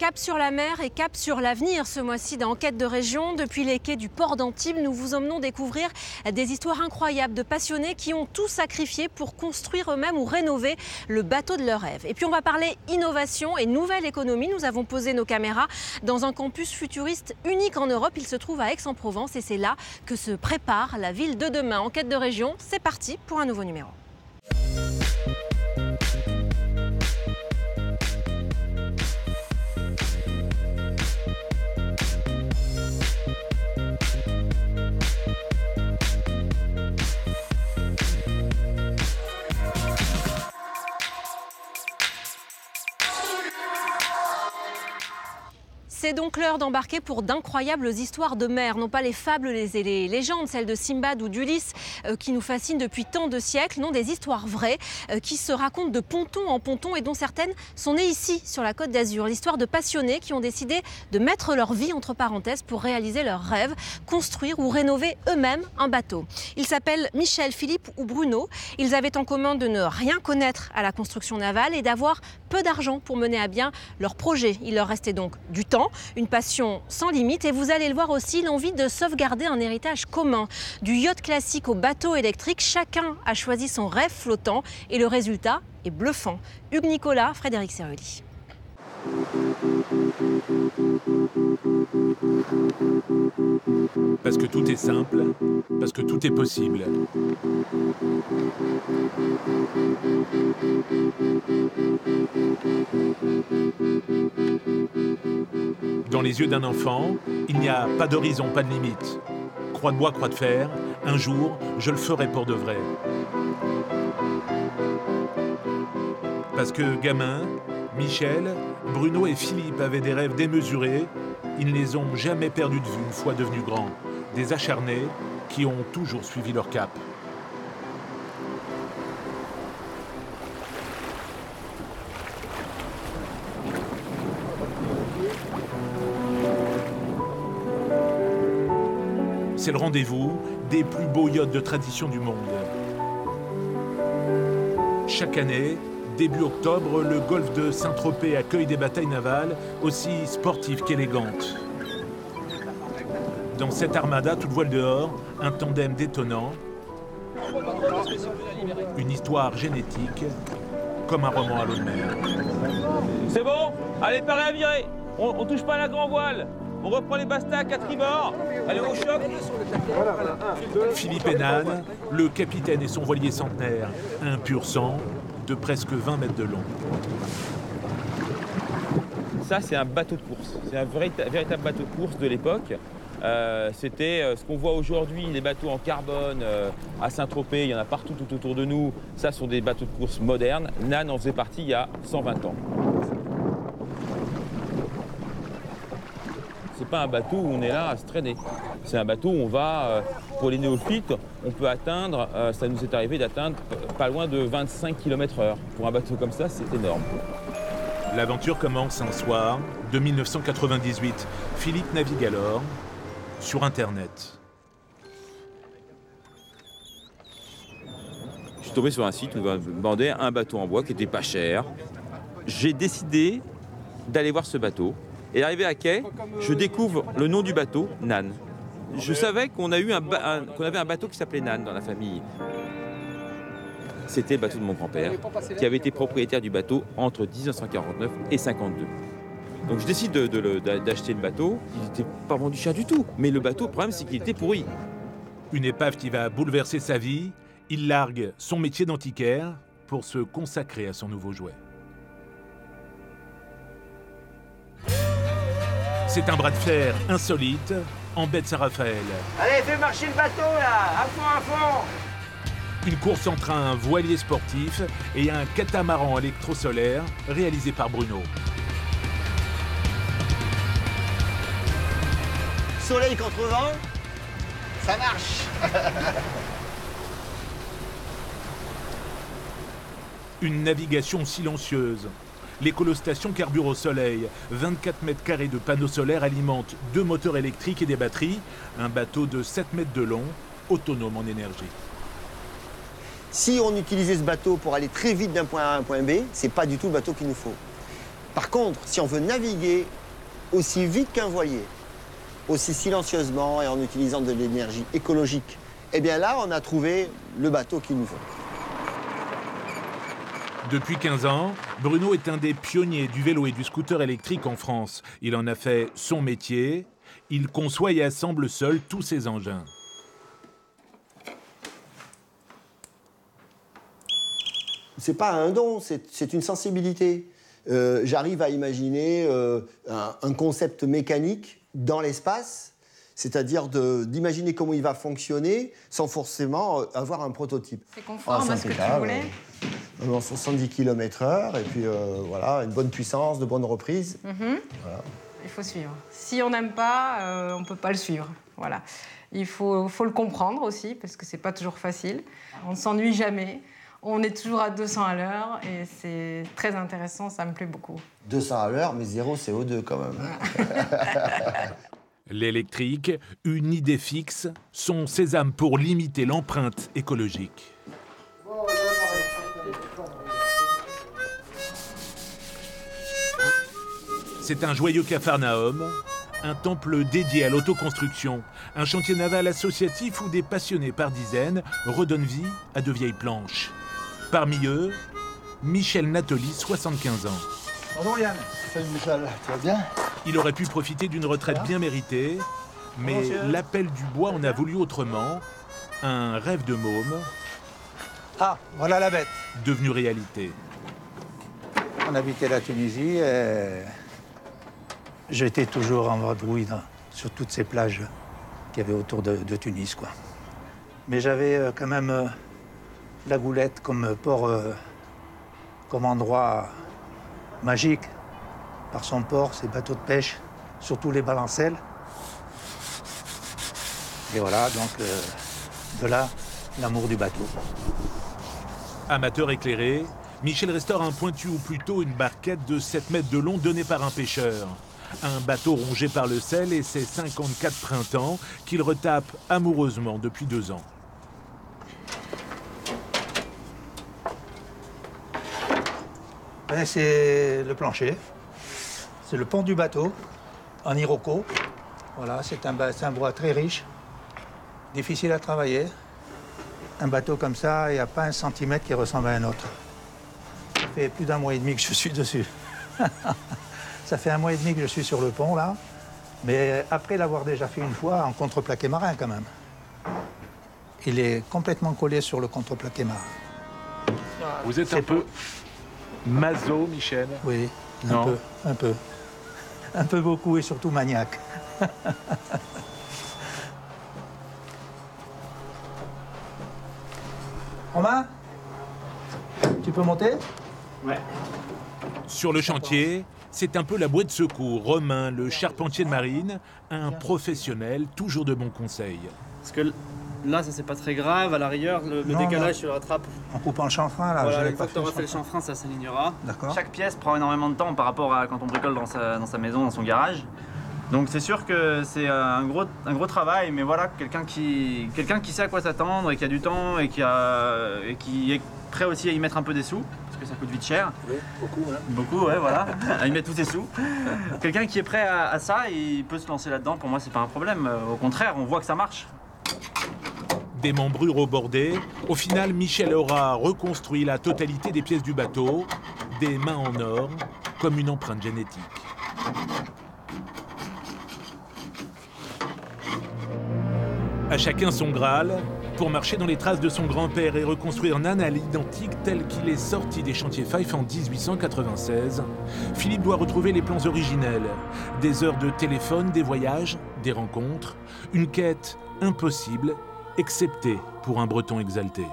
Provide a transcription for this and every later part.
cap sur la mer et cap sur l'avenir ce mois-ci dans Enquête de région. Depuis les quais du port d'Antibes, nous vous emmenons découvrir des histoires incroyables de passionnés qui ont tout sacrifié pour construire eux-mêmes ou rénover le bateau de leur rêve. Et puis on va parler innovation et nouvelle économie. Nous avons posé nos caméras dans un campus futuriste unique en Europe. Il se trouve à Aix-en-Provence et c'est là que se prépare la ville de demain. Enquête de région, c'est parti pour un nouveau numéro. C'est donc l'heure d'embarquer pour d'incroyables histoires de mer, non pas les fables, les légendes, celles de Simbad ou d'Ulysse qui nous fascinent depuis tant de siècles, non, des histoires vraies qui se racontent de ponton en ponton et dont certaines sont nées ici, sur la Côte d'Azur. L'histoire de passionnés qui ont décidé de mettre leur vie entre parenthèses pour réaliser leurs rêves, construire ou rénover eux-mêmes un bateau. Ils s'appellent Michel, Philippe ou Bruno. Ils avaient en commun de ne rien connaître à la construction navale et d'avoir peu d'argent pour mener à bien leur projet. Il leur restait donc du temps, une passion sans limite et vous allez le voir aussi, l'envie de sauvegarder un héritage commun. Du yacht classique au bateau électrique, chacun a choisi son rêve flottant et le résultat est bluffant. Hugues Nicolas, Frédéric Serrulli. Parce que tout est simple, parce que tout est possible. Dans les yeux d'un enfant, il n'y a pas d'horizon, pas de limite. Croix de bois, croix de fer, un jour, je le ferai pour de vrai. Parce que gamin, Michel, Bruno et Philippe avaient des rêves démesurés. Ils ne les ont jamais perdus de vue une fois devenus grands. Des acharnés qui ont toujours suivi leur cap. C'est le rendez-vous des plus beaux yachts de tradition du monde. Chaque année, début octobre, le golfe de Saint-Tropez accueille des batailles navales aussi sportives qu'élégantes. Dans cette armada, toute voile dehors, un tandem détonnant, une histoire génétique, comme un roman à l'eau de mer. C'est bon? Allez, paré à virer. On touche pas à la grand voile. On reprend les bastacs à tribord. Allez, au choc. Philippe Hénane, le capitaine et son voilier centenaire, un pur sang de presque 20 mètres de long. Ça, c'est un bateau de course. C'est un véritable bateau de course de l'époque. C'était ce qu'on voit aujourd'hui, les bateaux en carbone à Saint-Tropez, il y en a partout tout autour de nous. Ça sont des bateaux de course modernes. Nan en faisait partie il y a 120 ans. C'est pas un bateau où on est là à se traîner. C'est un bateau où on va, pour les néophytes, on peut atteindre, ça nous est arrivé d'atteindre pas loin de 25 km/h. Pour un bateau comme ça, c'est énorme. L'aventure commence un soir de 1998. Philippe navigue alors sur Internet. Je suis tombé sur un site où on vendait un bateau en bois qui était pas cher. J'ai décidé d'aller voir ce bateau. Et arrivé à quai, je découvre le nom du bateau, Nan. Je savais qu'on avait un bateau qui s'appelait Nan dans la famille. C'était le bateau de mon grand-père, qui avait été propriétaire du bateau entre 1949 et 1952. Donc je décide d'acheter le bateau. Il n'était pas vendu cher du tout. Mais le bateau, le problème, c'est qu'il était pourri. Une épave qui va bouleverser sa vie. Il largue son métier d'antiquaire pour se consacrer à son nouveau jouet. C'est un bras de fer insolite en baie de Saint-Raphaël. Allez, fais marcher le bateau, là. À fond, à fond. Une course entre un voilier sportif et un catamaran électrosolaire réalisé par Bruno. Soleil contre vent, ça marche. Une navigation silencieuse. L'écolostation carbure au soleil. 24 mètres carrés de panneaux solaires alimentent 2 moteurs électriques et des batteries. Un bateau de 7 mètres de long, autonome en énergie. Si on utilisait ce bateau pour aller très vite d'un point A à un point B, c'est pas du tout le bateau qu'il nous faut. Par contre, si on veut naviguer aussi vite qu'un voilier, aussi silencieusement et en utilisant de l'énergie écologique, eh bien là, on a trouvé le bateau qu'il nous faut. Depuis 15 ans, Bruno est un des pionniers du vélo et du scooter électrique en France. Il en a fait son métier. Il conçoit et assemble seul tous ses engins. C'est pas un don, c'est une sensibilité. J'arrive à imaginer un concept mécanique dans l'espace, c'est-à-dire d'imaginer comment il va fonctionner sans forcément avoir un prototype. C'est conforme à ce que tu voulais. 70 km/h, et puis voilà, une bonne puissance, de bonnes reprises. Voilà. Il faut suivre. Si on n'aime pas, on ne peut pas le suivre. Voilà. Il faut le comprendre aussi, parce que c'est pas toujours facile. On ne s'ennuie jamais. On est toujours à 200 à l'heure, et c'est très intéressant, ça me plaît beaucoup. 200 à l'heure, mais 0 CO2 quand même. L'électrique, une idée fixe, son sésame pour limiter l'empreinte écologique. C'est un joyeux capharnaüm, un temple dédié à l'autoconstruction, un chantier naval associatif où des passionnés par dizaines redonnent vie à de vieilles planches. Parmi eux, Michel Natoli, 75 ans. Bonjour Yann. Salut Michel, tu vas bien? Il aurait pu profiter d'une retraite bien méritée, mais l'appel du bois en a voulu autrement. Un rêve de môme. Ah, voilà la bête. Devenu réalité. On habitait la Tunisie et j'étais toujours en vadrouille sur toutes ces plages qu'il y avait autour de Tunis, quoi. Mais j'avais quand même la Goulette comme port, comme endroit magique, par son port, ses bateaux de pêche, surtout les balancelles. Et voilà, donc de là, l'amour du bateau. Amateur éclairé, Michel restaure un pointu ou plutôt une barquette de 7 mètres de long donnée par un pêcheur. Un bateau rongé par le sel et ses 54 printemps qu'il retape amoureusement depuis 2 ans. C'est le plancher, c'est le pont du bateau, en iroko. Voilà, c'est un bois très riche, difficile à travailler. Un bateau comme ça, il n'y a pas un centimètre qui ressemble à un autre. Ça fait plus d'1 mois et demi que je suis dessus. Ça fait 1 mois et demi que je suis sur le pont, là. Mais après l'avoir déjà fait une fois en contreplaqué marin, quand même. Il est complètement collé sur le contreplaqué marin. Vous êtes un peu maso, Michel? Oui, Non. un peu. Un peu beaucoup et surtout maniaque. Romain, tu peux monter? Ouais. Sur le chantier, c'est un peu la bouée de secours. Romain, le charpentier de marine, un professionnel, toujours de bons conseils. Parce que là, ça c'est pas très grave. À la rigueur, le Non, décalage, non. tu le rattrapes. En coupant le chanfrein, là. Voilà, j'avais une fois pas que tu auras le fait le chanfrein, ça s'alignera. D'accord. Chaque pièce prend énormément de temps par rapport à quand on bricole dans sa maison, dans son garage. Donc c'est sûr que c'est un gros travail, mais voilà, quelqu'un qui sait à quoi s'attendre et qui a du temps et qui est prêt aussi à y mettre un peu des sous, parce que ça coûte vite cher. Oui, beaucoup, hein. Beaucoup, ouais, voilà, à y mettre tous ses sous. Quelqu'un qui est prêt à ça, il peut se lancer là-dedans, pour moi c'est pas un problème. Au contraire, on voit que ça marche. Des membrures au bordé. Au final, Michel aura reconstruit la totalité des pièces du bateau, des mains en or, comme une empreinte génétique. À chacun son Graal, pour marcher dans les traces de son grand-père et reconstruire Nana à l'identique tel qu'il est sorti des chantiers Fife en 1896, Philippe doit retrouver les plans originels. Des heures de téléphone, des voyages, des rencontres, une quête impossible, excepté pour un Breton exalté.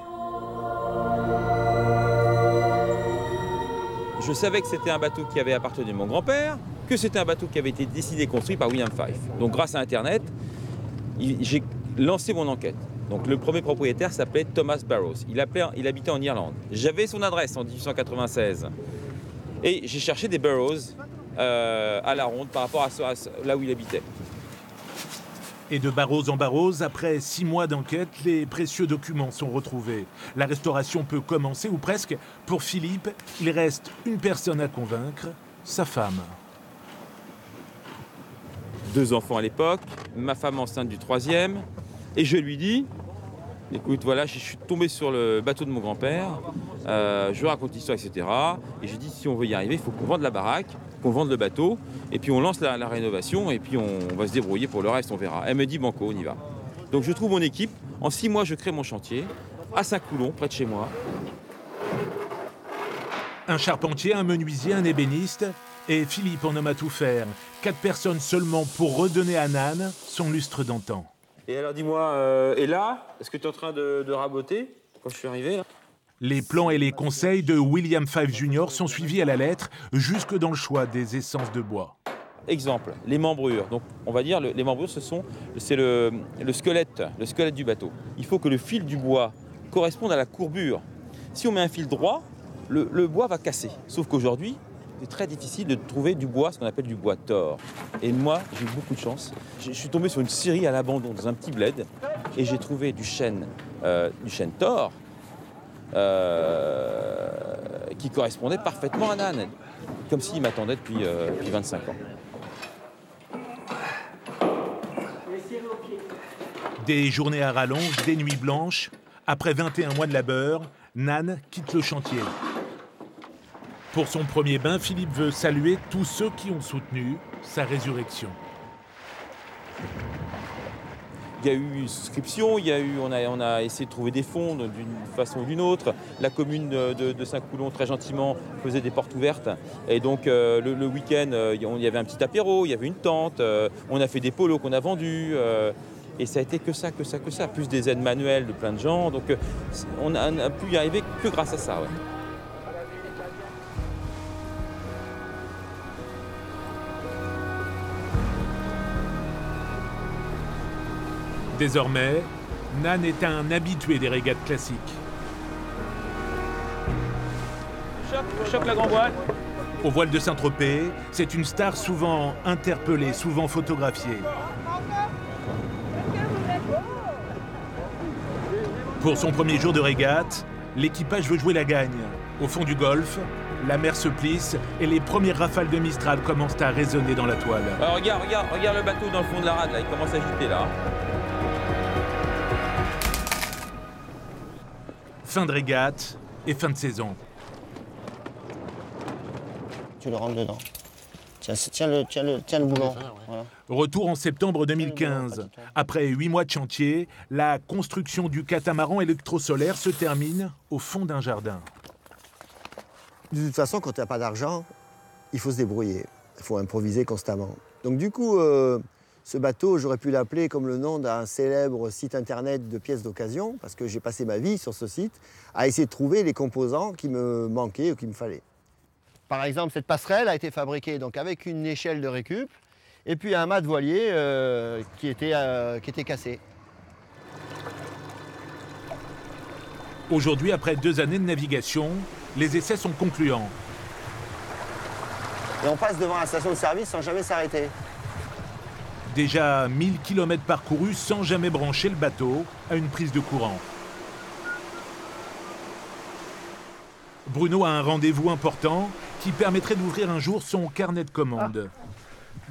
Je savais que c'était un bateau qui avait appartenu à mon grand-père, que c'était un bateau qui avait été décidé et construit par William Fife. Donc grâce à Internet, j'ai lancé mon enquête. Donc le premier propriétaire s'appelait Thomas Barrows. Il habitait en Irlande. J'avais son adresse en 1896. Et j'ai cherché des Barrows à la ronde par rapport à là où il habitait. Et de Barrows en Barrows, après 6 mois d'enquête, les précieux documents sont retrouvés. La restauration peut commencer, ou presque. Pour Philippe, il reste une personne à convaincre, sa femme. 2 enfants à l'époque, ma femme enceinte du 3e, et je lui dis, écoute, voilà, je suis tombé sur le bateau de mon grand-père, je raconte l'histoire, etc. Et je dis, si on veut y arriver, il faut qu'on vende la baraque, qu'on vende le bateau, et puis on lance la rénovation, et puis on va se débrouiller pour le reste, on verra. Elle me dit, banco, on y va. Donc je trouve mon équipe, en 6 mois, je crée mon chantier, à Saint-Coulon, près de chez moi. Un charpentier, un menuisier, un ébéniste, et Philippe en homme à tout faire. 4 personnes seulement pour redonner à Nan son lustre d'antan. Et alors dis-moi, et là, est-ce que tu es en train de raboter quand je suis arrivé là? Les plans et les conseils de William Five Jr. sont suivis à la lettre, jusque dans le choix des essences de bois. Exemple, les membrures. Donc on va dire, les membrures, c'est le squelette du bateau. Il faut que le fil du bois corresponde à la courbure. Si on met un fil droit, le bois va casser. Sauf qu'aujourd'hui, c'est très difficile de trouver du bois, ce qu'on appelle du bois tors. Et moi, j'ai eu beaucoup de chance. Je suis tombé sur une scierie à l'abandon, dans un petit bled, et j'ai trouvé du chêne tors qui correspondait parfaitement à Nan, comme s'il m'attendait depuis 25 ans. Des journées à rallonge, des nuits blanches. Après 21 mois de labeur, Nan quitte le chantier. Pour son premier bain, Philippe veut saluer tous ceux qui ont soutenu sa résurrection. Il y a eu une souscription, on a essayé de trouver des fonds d'une façon ou d'une autre. La commune de Saint-Coulon, très gentiment, faisait des portes ouvertes. Et donc le week-end, il y avait un petit apéro, il y avait une tente, on a fait des polos qu'on a vendus. Et ça a été que ça, plus des aides manuelles de plein de gens. Donc on a pu y arriver que grâce à ça. Ouais. Désormais, Nan est un habitué des régates classiques. Choc la grande boîte. Au voile de Saint-Tropez, c'est une star souvent interpellée, souvent photographiée. Pour son premier jour de régate, l'équipage veut jouer la gagne. Au fond du golfe, la mer se plisse et les premières rafales de Mistral commencent à résonner dans la toile. Alors regarde le bateau dans le fond de la rade, là, il commence à agiter là. Fin de régate et fin de saison. Tu le rentres dedans. Tiens le boulon. Voilà. Retour en septembre 2015. Après 8 mois de chantier, la construction du catamaran électrosolaire se termine au fond d'un jardin. De toute façon, quand tu n'as pas d'argent, il faut se débrouiller. Il faut improviser constamment. Donc du coup, ce bateau, j'aurais pu l'appeler comme le nom d'un célèbre site internet de pièces d'occasion, parce que j'ai passé ma vie sur ce site à essayer de trouver les composants qui me manquaient ou qu'il me fallait. Par exemple, cette passerelle a été fabriquée donc, avec une échelle de récup et puis un mât de voilier qui était cassé. Aujourd'hui, après 2 années de navigation, les essais sont concluants. Et on passe devant la station de service sans jamais s'arrêter. Déjà 1000 km parcourus sans jamais brancher le bateau à une prise de courant. Bruno a un rendez-vous important qui permettrait d'ouvrir un jour son carnet de commandes.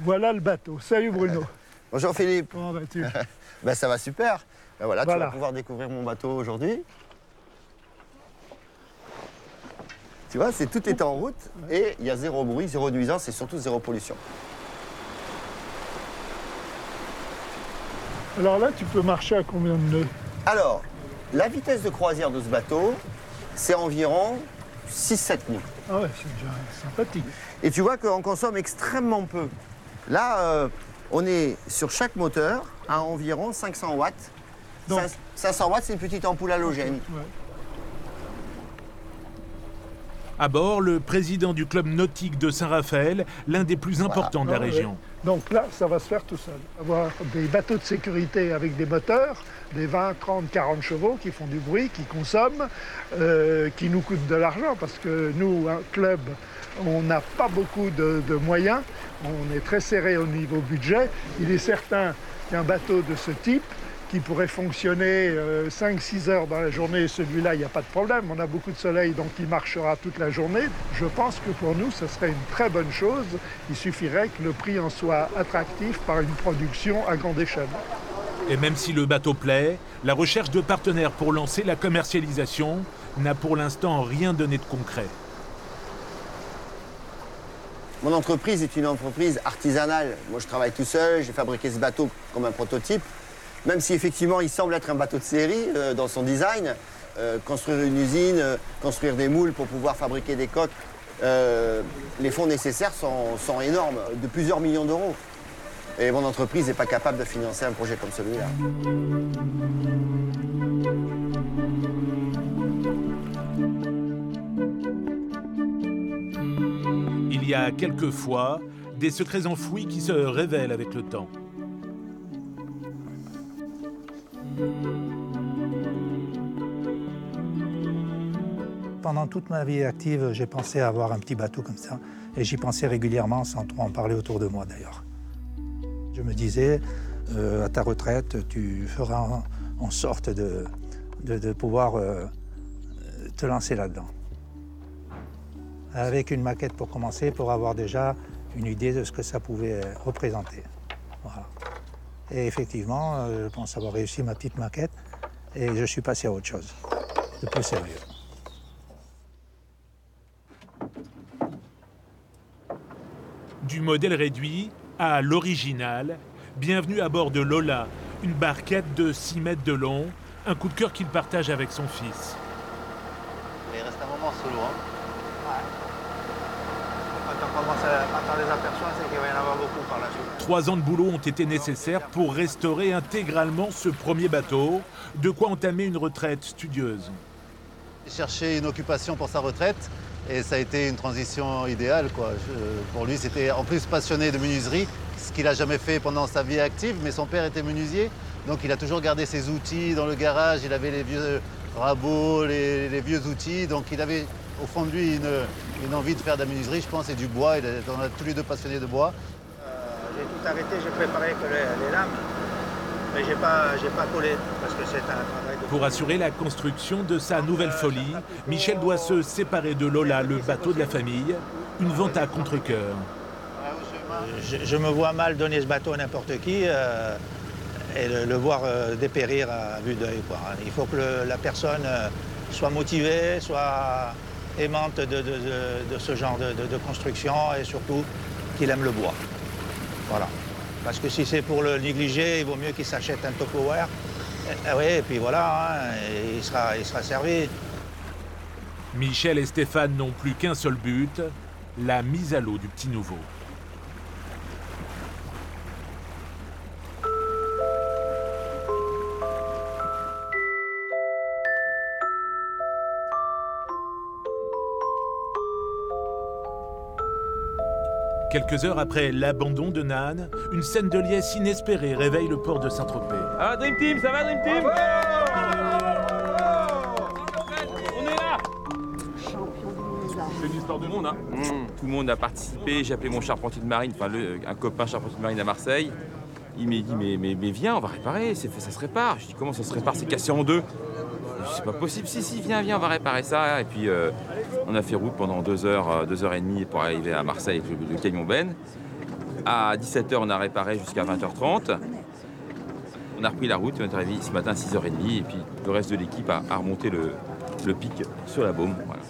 Voilà le bateau. Salut Bruno. Bonjour Philippe. Comment vas-tu? Ben, ça va super. Ben, voilà, tu vas pouvoir découvrir mon bateau aujourd'hui. Tu vois, tout est en route et il y a 0 bruit, 0 nuisance et surtout 0 pollution. Alors là, tu peux marcher à combien de nœuds? Alors, la vitesse de croisière de ce bateau, c'est environ 6-7 nœuds. Ah ouais, c'est déjà sympathique. Et tu vois qu'on consomme extrêmement peu. Là, on est sur chaque moteur à environ 500 watts. Donc, 500 watts, c'est une petune ampoule halogène. Ouais. À bord, le président du club nautique de Saint-Raphaël, l'un des plus importants de la région. Donc là, ça va se faire tout seul. Avoir des bateaux de sécurité avec des moteurs, des 20, 30, 40 chevaux qui font du bruit, qui consomment, qui nous coûtent de l'argent parce que nous, un club, on n'a pas beaucoup de moyens, on est très serré au niveau budget. Il est certain qu'un bateau de ce type, qui pourrait fonctionner 5-6 heures dans la journée, celui-là, il n'y a pas de problème. On a beaucoup de soleil, donc il marchera toute la journée. Je pense que pour nous, ce serait une très bonne chose. Il suffirait que le prix en soit attractif par une production à grande échelle. Et même si le bateau plaît, la recherche de partenaires pour lancer la commercialisation n'a pour l'instant rien donné de concret. Mon entreprise est une entreprise artisanale. Moi, je travaille tout seul, j'ai fabriqué ce bateau comme un prototype. Même si effectivement, il semble être un bateau de série dans son design, construire une usine, construire des moules pour pouvoir fabriquer des coques, les fonds nécessaires sont énormes, de plusieurs millions d'euros. Et mon entreprise n'est pas capable de financer un projet comme celui-là. Il y a quelquefois des secrets enfouis qui se révèlent avec le temps. Pendant toute ma vie active, j'ai pensé à avoir un petit bateau comme ça. Et j'y pensais régulièrement, sans trop en parler autour de moi d'ailleurs. Je me disais, à ta retraite, tu feras en sorte de pouvoir te lancer là-dedans. Avec une maquette pour commencer, pour avoir déjà une idée de ce que ça pouvait représenter. Voilà. Et effectivement, je pense avoir réussi ma petite maquette et je suis passé à autre chose, de plus sérieux. Du modèle réduit à l'original, bienvenue à bord de Lola, une barquette de 6 mètres de long, un coup de cœur qu'il partage avec son fils. Il reste un moment solo, hein. Quand on les aperçoit, c'est qu'il va y en avoir beaucoup par la suite. 3 ans de boulot ont été nécessaires pour restaurer intégralement ce premier bateau, de quoi entamer une retraite studieuse. Il cherchait une occupation pour sa retraite et ça a été une transition idéale, quoi. Pour lui, c'était en plus passionné de menuiserie, ce qu'il n'a jamais fait pendant sa vie active, mais son père était menuisier, donc il a toujours gardé ses outils dans le garage, il avait les vieux rabots, les vieux outils, donc il avait au fond de lui une envie de faire de la menuiserie, je pense, et du bois. On est tous les deux passionnés de bois. J'ai tout arrêté, j'ai préparé que les lames, mais j'ai pas collé, parce que c'est un travail de... Pour assurer la construction de sa nouvelle folie, Michel doit se séparer de Lola, le bateau de la famille, une vente à contre-cœur. Je me vois mal donner ce bateau à n'importe qui et le voir dépérir à vue d'œil, quoi. Il faut que la personne soit motivée, soit aimante de ce genre de construction et surtout qu'il aime le bois. Voilà. Parce que si c'est pour le négliger, il vaut mieux qu'il s'achète un Tupperware. Oui, et puis voilà, hein, et il sera servi. Michel et Stéphane n'ont plus qu'un seul but, la mise à l'eau du petit nouveau. Quelques heures après l'abandon de Nan, une scène de liesse inespérée réveille le port de Saint-Tropez. Ah, Dream Team, ça va, Dream Team? On est là! C'est une histoire de monde, hein. Tout le monde a participé. J'ai appelé mon charpentier de marine, enfin un copain charpentier de marine à Marseille. Il m'a dit mais viens, on va réparer, ça se répare. Je dis comment ça se répare, c'est cassé en deux. C'est pas possible, si, viens, on va réparer ça. Et puis on a fait route pendant 2 heures, 2 heures et demie pour arriver à Marseille avec le camion Ben. À 17h, on a réparé jusqu'à 20h30. On a repris la route, on est arrivé ce matin à 6h30 et puis le reste de l'équipe a remonté le pic sur la Baume. Voilà.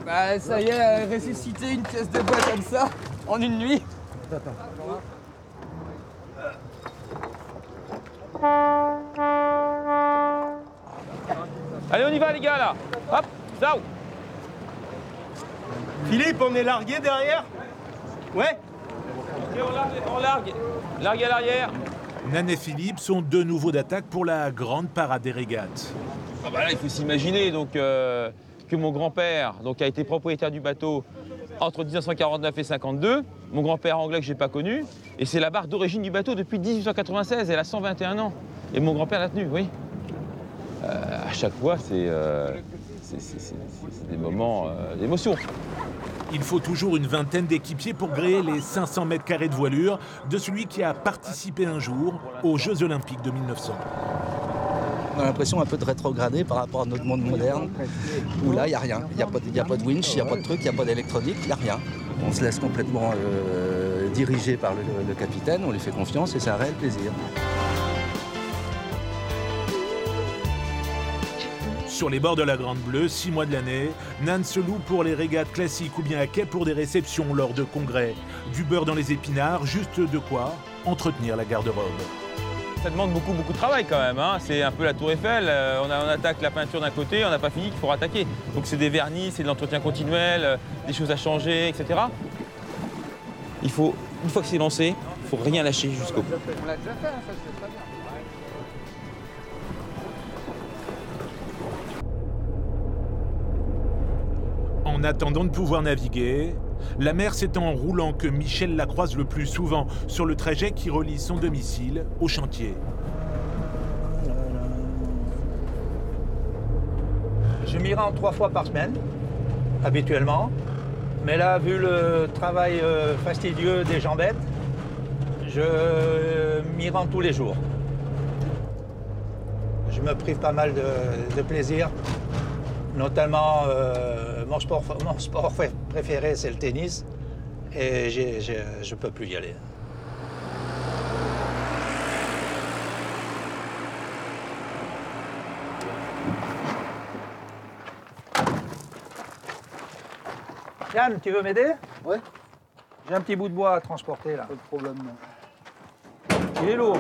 Bah ça y est, ressusciter une pièce de bois comme ça en une nuit. Allez, on y va les gars là. Hop, ça. Philippe, on est largué derrière? Ouais. Ok, on largue. Largue à l'arrière. Nan et Philippe sont de nouveau d'attaque pour la grande parade des régates. Ah bah là, il faut s'imaginer donc, que mon grand-père a été propriétaire du bateau entre 1949 et 52. Mon grand-père anglais que je n'ai pas connu. Et c'est la barre d'origine du bateau depuis 1896. Elle a 121 ans. Et mon grand-père l'a tenue, oui. À chaque fois, c'est des moments d'émotion. Il faut toujours une vingtaine d'équipiers pour gréer les 500 mètres carrés de voilure de celui qui a participé un jour aux Jeux Olympiques de 1900. On a l'impression un peu de rétrograder par rapport à notre monde moderne, où là, il n'y a rien. Il n'y a pas de winch, il n'y a pas de truc, il n'y a pas d'électronique, il n'y a rien. On se laisse complètement diriger par le capitaine, on lui fait confiance et c'est un réel plaisir. Sur les bords de la Grande Bleue, 6 mois de l'année, Nan se loue pour les régates classiques ou bien à quai pour des réceptions lors de congrès. Du beurre dans les épinards, juste de quoi entretenir la garde-robe. Ça demande beaucoup de travail quand même, hein. C'est un peu la tour Eiffel, on attaque la peinture d'un côté, on n'a pas fini qu'il faut rattaquer. Donc c'est des vernis, c'est de l'entretien continuel, des choses à changer, etc. Il faut, une fois que c'est lancé, il ne faut rien lâcher jusqu'au bout. On l'a déjà fait, ça c'est très bien. En attendant de pouvoir naviguer, la mer, c'est en roulant que Michel la croise le plus souvent sur le trajet qui relie son domicile au chantier. Je m'y rends 3 fois par semaine, habituellement. Mais là, vu le travail fastidieux des jambettes, je m'y rends tous les jours. Je me prive pas mal de plaisir. Notamment, mon sport préféré, c'est le tennis. Et je ne peux plus y aller. Yann, tu veux m'aider? Ouais. J'ai un petit bout de bois à transporter, là. Pas de problème, non. Il est lourd.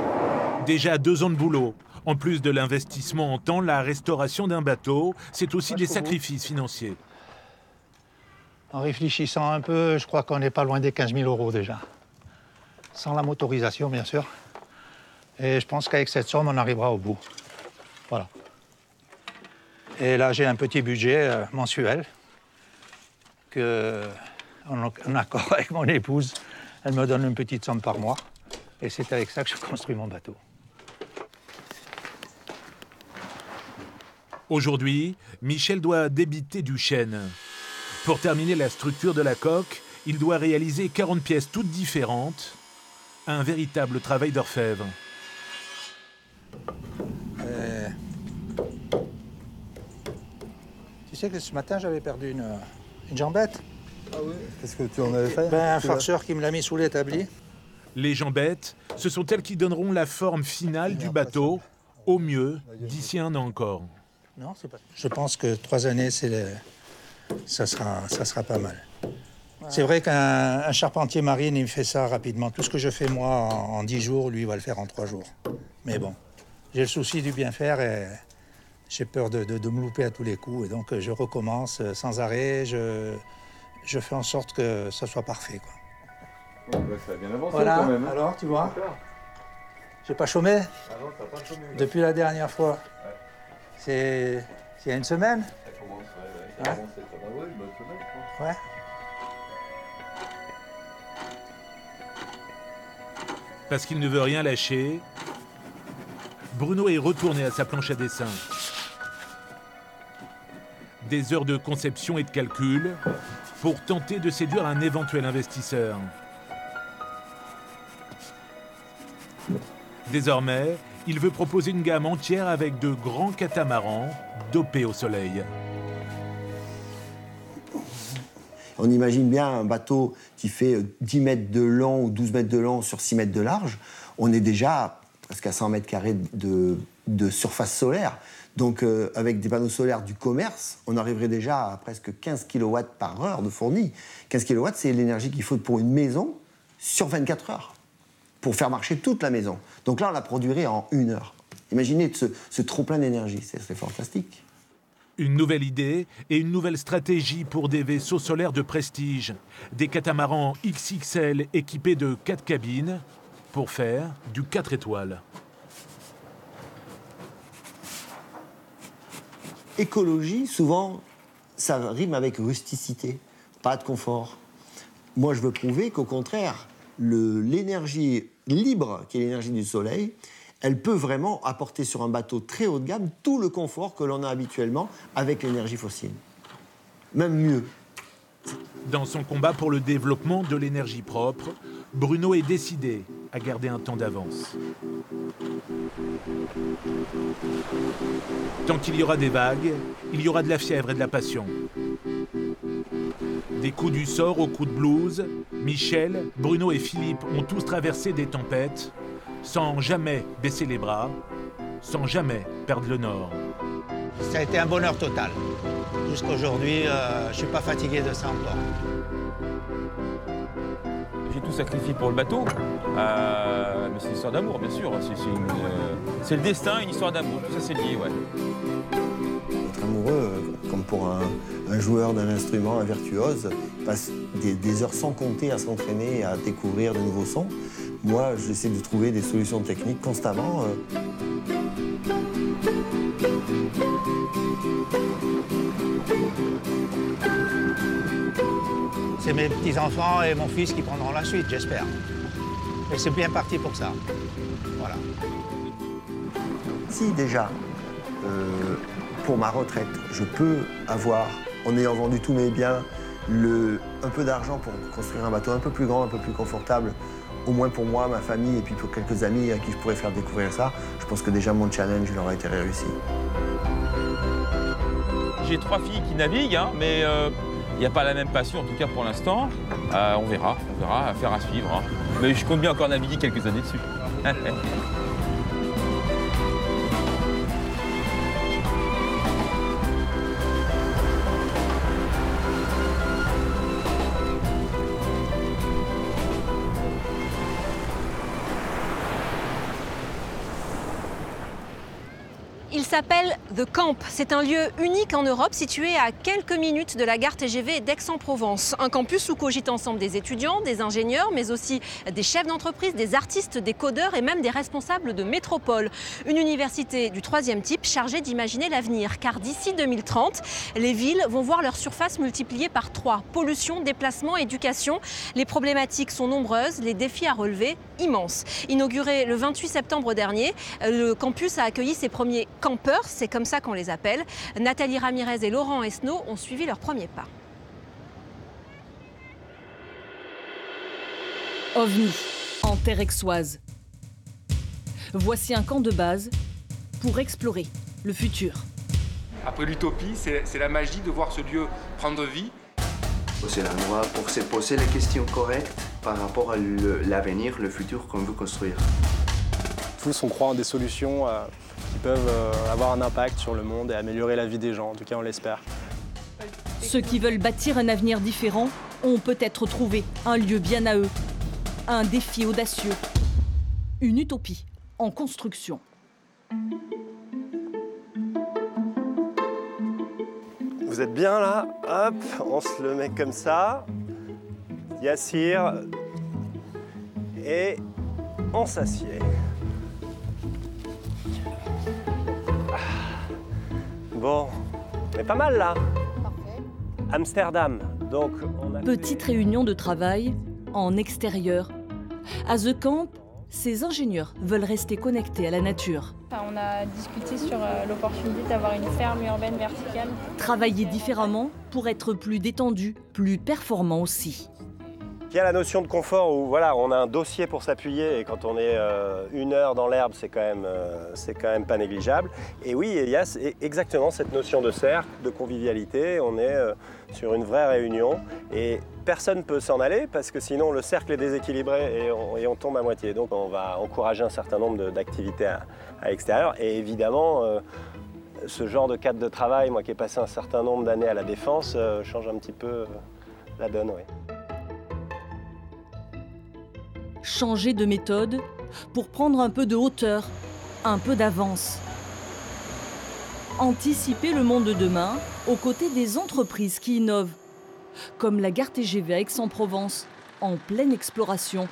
Déjà 2 ans de boulot. En plus de l'investissement en temps, la restauration d'un bateau, c'est aussi des sacrifices financiers. En réfléchissant un peu, je crois qu'on n'est pas loin des 15 000 € déjà. Sans la motorisation, bien sûr. Et je pense qu'avec cette somme, on arrivera au bout. Voilà. Et là, j'ai un petit budget mensuel en accord avec mon épouse. Elle me donne une petite somme par mois. Et c'est avec ça que je construis mon bateau. Aujourd'hui, Michel doit débiter du chêne. Pour terminer la structure de la coque, il doit réaliser 40 pièces toutes différentes. Un véritable travail d'orfèvre. Tu sais que ce matin, j'avais perdu une jambette. Ah oui? Qu'est-ce que tu en avais fait? Un farceur qui me l'a mis sous l'établi. Les jambettes, ce sont elles qui donneront la forme finale du bateau, au mieux, d'ici 1 an encore. Non, c'est pas. Je pense que 3 années, ça sera pas mal. Ouais. C'est vrai qu'un charpentier marine, il me fait ça rapidement. Tout ce que je fais moi en 10 jours, lui, il va le faire en 3 jours. Mais bon, j'ai le souci du bien faire et j'ai peur de me louper à tous les coups. Et donc, je recommence sans arrêt. Je fais en sorte que ça soit parfait, quoi. Bon, bah, ça a bien avancé voilà. quand même. Hein. Alors, tu vois, j'ai pas chômé. Ah non, t'as pas chômé. Depuis la dernière fois. Ouais. C'est il y a une semaine. Ça commence, ouais. Ça commence, une bonne semaine, je pense. Ouais. Parce qu'il ne veut rien lâcher, Bruno est retourné à sa planche à dessin. Des heures de conception et de calcul pour tenter de séduire un éventuel investisseur. Désormais, il veut proposer une gamme entière avec de grands catamarans dopés au soleil. On imagine bien un bateau qui fait 10 mètres de long ou 12 mètres de long sur 6 mètres de large. On est déjà presque à 100 mètres carrés de surface solaire. Donc avec des panneaux solaires du commerce, on arriverait déjà à presque 15 kW par heure de fourni. 15 kW, c'est l'énergie qu'il faut pour une maison sur 24 heures, pour faire marcher toute la maison. Donc là, on la produirait en 1 heure. Imaginez ce trop-plein d'énergie, c'est fantastique. Une nouvelle idée et une nouvelle stratégie pour des vaisseaux solaires de prestige. Des catamarans XXL équipés de 4 cabines pour faire du 4 étoiles. Écologie, souvent, ça rime avec rusticité, pas de confort. Moi, je veux prouver qu'au contraire, l'énergie libre, qui est l'énergie du soleil, elle peut vraiment apporter sur un bateau très haut de gamme tout le confort que l'on a habituellement avec l'énergie fossile. Même mieux. Dans son combat pour le développement de l'énergie propre, Bruno est décidé à garder un temps d'avance. Tant qu'il y aura des vagues, il y aura de la fièvre et de la passion. Des coups du sort aux coups de blues, Michel, Bruno et Philippe ont tous traversé des tempêtes sans jamais baisser les bras, sans jamais perdre le nord. Ça a été un bonheur total. Jusqu'à aujourd'hui, je ne suis pas fatigué de ça encore. J'ai tout sacrifié pour le bateau, mais c'est une histoire d'amour, bien sûr. C'est le destin, une histoire d'amour, tout ça c'est lié, ouais. Être amoureux, comme pour un joueur d'un instrument, un virtuose, passe des heures sans compter à s'entraîner et à découvrir de nouveaux sons. Moi, j'essaie de trouver des solutions techniques constamment. C'est mes petits-enfants et mon fils qui prendront la suite, j'espère. Et c'est bien parti pour ça. Voilà. Si déjà, pour ma retraite, je peux avoir, en ayant vendu tous mes biens, un peu d'argent pour construire un bateau un peu plus grand, un peu plus confortable, au moins pour moi, ma famille et puis pour quelques amis à qui je pourrais faire découvrir ça, je pense que déjà mon challenge il aura été réussi. J'ai 3 filles qui naviguent, hein, mais il n'y a pas la même passion, en tout cas pour l'instant. On verra, affaire à suivre. Hein. Mais je compte bien encore naviguer quelques années dessus. Il s'appelle The Camp. C'est un lieu unique en Europe situé à quelques minutes de la gare TGV d'Aix-en-Provence. Un campus où cogitent ensemble des étudiants, des ingénieurs, mais aussi des chefs d'entreprise, des artistes, des codeurs et même des responsables de métropole. Une université du 3e type chargée d'imaginer l'avenir. Car d'ici 2030, les villes vont voir leur surface multipliée par 3. Pollution, déplacement, éducation. Les problématiques sont nombreuses, les défis à relever immenses. Inauguré le 28 septembre dernier, le campus a accueilli ses premiers campeurs, c'est comme ça qu'on les appelle. Nathalie Ramirez et Laurent Esnault ont suivi leurs premiers pas. OVNI, en terre aixoise. Voici un camp de base pour explorer le futur. Après l'utopie, c'est la magie de voir ce lieu prendre vie. C'est l'endroit pour se poser les questions correctes par rapport à l'avenir, le futur qu'on veut construire. Tous, on croit en des solutions qui peuvent avoir un impact sur le monde et améliorer la vie des gens, en tout cas on l'espère. Ceux qui veulent bâtir un avenir différent ont peut-être trouvé un lieu bien à eux, un défi audacieux, une utopie en construction. Vous êtes bien là? Hop, on se le met comme ça. Yassir. Et on s'assied. Bon, on est pas mal là. Parfait. Amsterdam. Donc, petite réunion de travail en extérieur. À The Camp, ces ingénieurs veulent rester connectés à la nature. On a discuté sur l'opportunité d'avoir une ferme urbaine verticale. Travailler différemment pour être plus détendu, plus performant aussi. Il y a la notion de confort où voilà, on a un dossier pour s'appuyer et quand on est 1 heure dans l'herbe, c'est quand même pas négligeable. Et oui, il y a exactement cette notion de cercle, de convivialité. On est sur une vraie réunion et personne ne peut s'en aller parce que sinon le cercle est déséquilibré et on tombe à moitié. Donc on va encourager un certain nombre d'activités à l'extérieur. Et évidemment, ce genre de cadre de travail, moi qui ai passé un certain nombre d'années à la Défense, change un petit peu la donne. Oui. Changer de méthode pour prendre un peu de hauteur, un peu d'avance. Anticiper le monde de demain aux côtés des entreprises qui innovent, comme la gare TGV à Aix-en-Provence, en pleine exploration.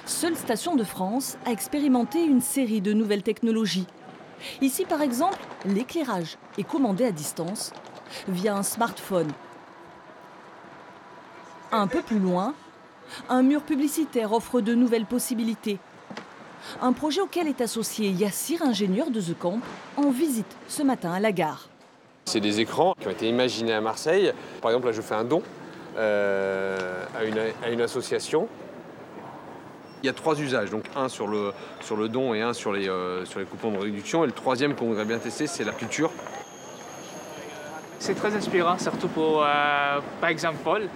Seule station de France a expérimenté une série de nouvelles technologies. Ici, par exemple, l'éclairage est commandé à distance via un smartphone. Un peu plus loin, un mur publicitaire offre de nouvelles possibilités. Un projet auquel est associé Yassir, ingénieur de The Camp, en visite ce matin à la gare. C'est des écrans qui ont été imaginés à Marseille. Par exemple, là, je fais un don à une association. Il y a 3 usages, donc un sur le don et un sur les coupons de réduction. Et le troisième qu'on voudrait bien tester, c'est la culture. C'est très inspirant, surtout pour, par exemple, Paul.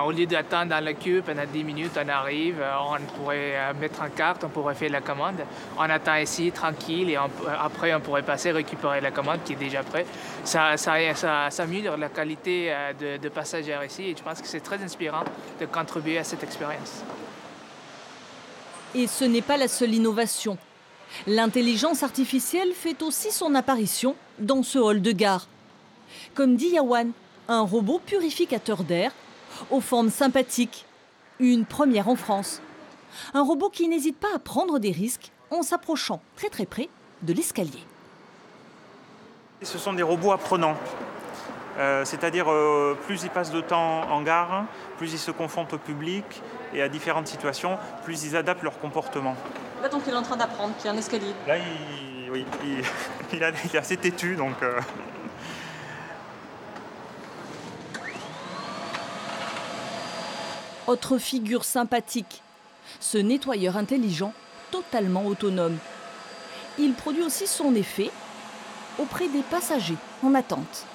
Au lieu d'attendre dans la queue pendant 10 minutes, on arrive, on pourrait mettre en carte, on pourrait faire la commande. On attend ici, tranquille, et après on pourrait passer récupérer la commande qui est déjà prête. Ça améliore la qualité de passagers ici, et je pense que c'est très inspirant de contribuer à cette expérience. Et ce n'est pas la seule innovation. L'intelligence artificielle fait aussi son apparition dans ce hall de gare. Comme dit Yawan, un robot purificateur d'air aux formes sympathiques. Une première en France. Un robot qui n'hésite pas à prendre des risques en s'approchant très près de l'escalier. Ce sont des robots apprenants. C'est-à-dire plus ils passent de temps en gare, plus ils se confrontent au public et à différentes situations, plus ils adaptent leur comportement. Là donc il est en train d'apprendre qu'il y a un escalier. Là il est assez têtu donc... Autre figure sympathique, ce nettoyeur intelligent totalement autonome. Il produit aussi son effet auprès des passagers en attente.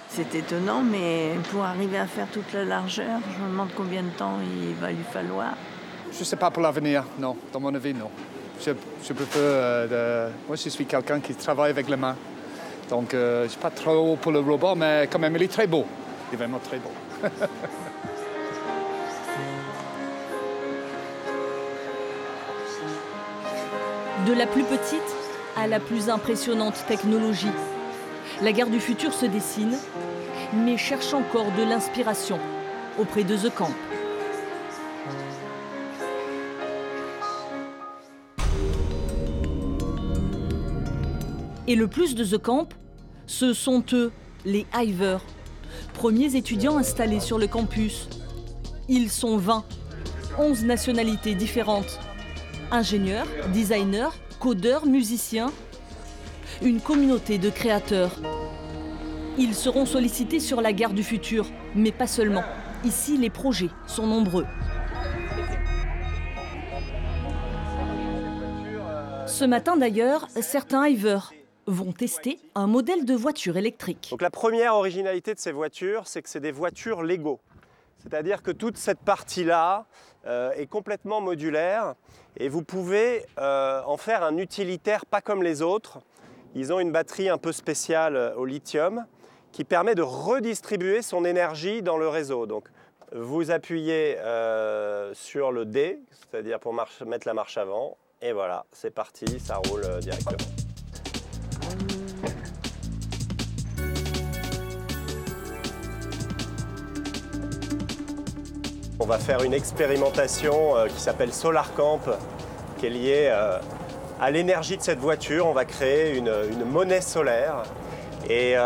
C'est étonnant, mais pour arriver à faire toute la largeur, je me demande combien de temps il va lui falloir. Je ne sais pas pour l'avenir, non. Dans mon avis, non. Je préfère... Moi, je suis quelqu'un qui travaille avec les mains. Donc, je ne suis pas trop pour le robot, mais quand même, il est très beau. Il est vraiment très beau. De la plus petite à la plus impressionnante technologie. La gare du futur se dessine, mais cherche encore de l'inspiration auprès de The Camp. Et le plus de The Camp, ce sont eux, les hivers, premiers étudiants installés sur le campus. Ils sont 20, 11 nationalités différentes. Ingénieurs, designers, codeurs, musiciens. Une communauté de créateurs. Ils seront sollicités sur la gare du futur, mais pas seulement. Ici, les projets sont nombreux. Ce matin d'ailleurs, certains hivers vont tester un modèle de voiture électrique. Donc la première originalité de ces voitures, c'est que c'est des voitures Lego. C'est-à-dire que toute cette partie-là est complètement modulaire et vous pouvez en faire un utilitaire pas comme les autres. Ils ont une batterie un peu spéciale au lithium qui permet de redistribuer son énergie dans le réseau. Donc vous appuyez sur le D, c'est-à-dire pour mettre la marche avant, et voilà, c'est parti, ça roule directement. On va faire une expérimentation qui s'appelle Solar Camp, qui est liée à l'énergie de cette voiture. On va créer une monnaie solaire et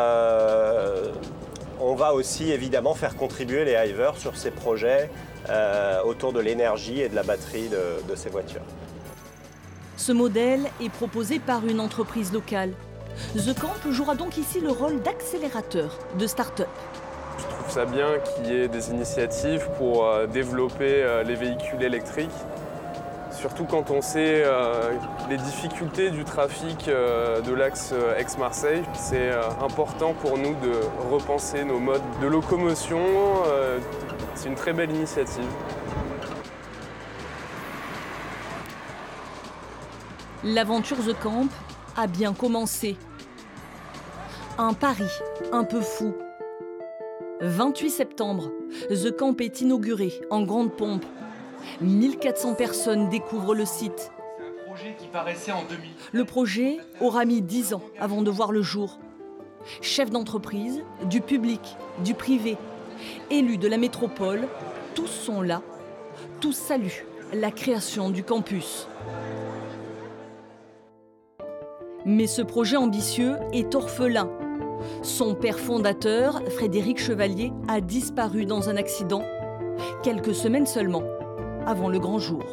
on va aussi évidemment faire contribuer les hivers sur ces projets autour de l'énergie et de la batterie de ces voitures. Ce modèle est proposé par une entreprise locale. The Camp jouera donc ici le rôle d'accélérateur de start-up. Je trouve ça bien qu'il y ait des initiatives pour développer les véhicules électriques. Surtout quand on sait les difficultés du trafic de l'axe Aix-Marseille. C'est important pour nous de repenser nos modes de locomotion. C'est une très belle initiative. L'aventure The Camp a bien commencé. Un pari un peu fou. 28 septembre, The Camp est inauguré en grande pompe. 1400 personnes découvrent le site. C'est un projet qui paraissait en 2000. Le projet aura mis 10 ans avant de voir le jour. Chefs d'entreprise, du public, du privé, élus de la métropole, tous sont là. Tous saluent la création du campus. Mais ce projet ambitieux est orphelin. Son père fondateur, Frédéric Chevalier, a disparu dans un accident, quelques semaines seulement avant le grand jour.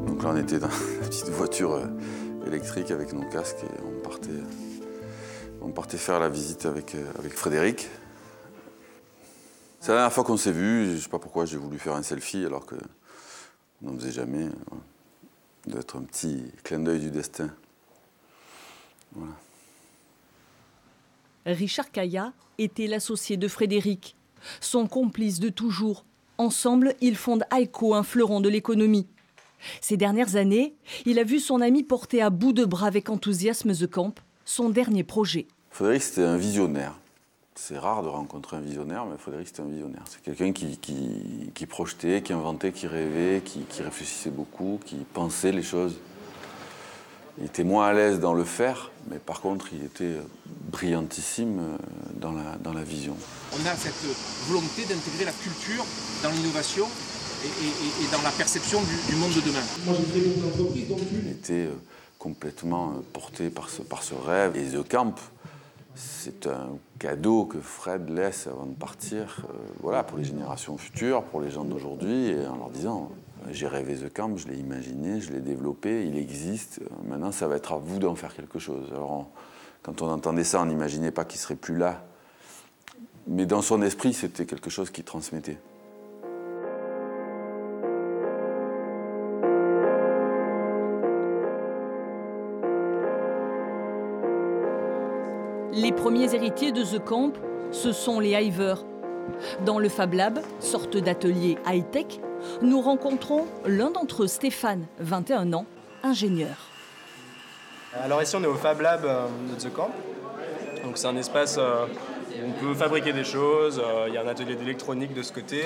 Donc là, on était dans la petite voiture électrique avec nos casques et on partait faire la visite avec Frédéric. C'est la dernière fois qu'on s'est vus, je ne sais pas pourquoi j'ai voulu faire un selfie alors qu'on n'en faisait jamais. Ça doit être un petit clin d'œil du destin. Voilà. Richard Caillat était l'associé de Frédéric, son complice de toujours. Ensemble, ils fondent Aiko, un fleuron de l'économie. Ces dernières années, il a vu son ami porter à bout de bras avec enthousiasme The Camp, son dernier projet. Frédéric, c'était un visionnaire. C'est rare de rencontrer un visionnaire, mais Frédéric, c'était un visionnaire. C'est quelqu'un qui projetait, qui inventait, qui rêvait, qui réfléchissait beaucoup, qui pensait les choses. Il était moins à l'aise dans le faire, mais par contre, il était brillantissime dans la vision. On a cette volonté d'intégrer la culture dans l'innovation et dans la perception du monde de demain. Moi, j'ai créé mon entreprise, donc il était complètement porté par ce rêve. Et The Camp, c'est un cadeau que Fred laisse avant de partir, voilà, pour les générations futures, pour les gens d'aujourd'hui, et en leur disant j'ai rêvé The Camp, je l'ai imaginé, je l'ai développé, il existe, maintenant ça va être à vous d'en faire quelque chose. Alors quand on entendait ça, on n'imaginait pas qu'il serait plus là, mais dans son esprit, c'était quelque chose qu'il transmettait. Les premiers héritiers de The Camp, ce sont les hivers. Dans le Fab Lab, sorte d'atelier high-tech, nous rencontrons l'un d'entre eux, Stéphane, 21 ans, ingénieur. Alors ici, on est au Fab Lab de The Camp. Donc c'est un espace où on peut fabriquer des choses. Il y a un atelier d'électronique de ce côté.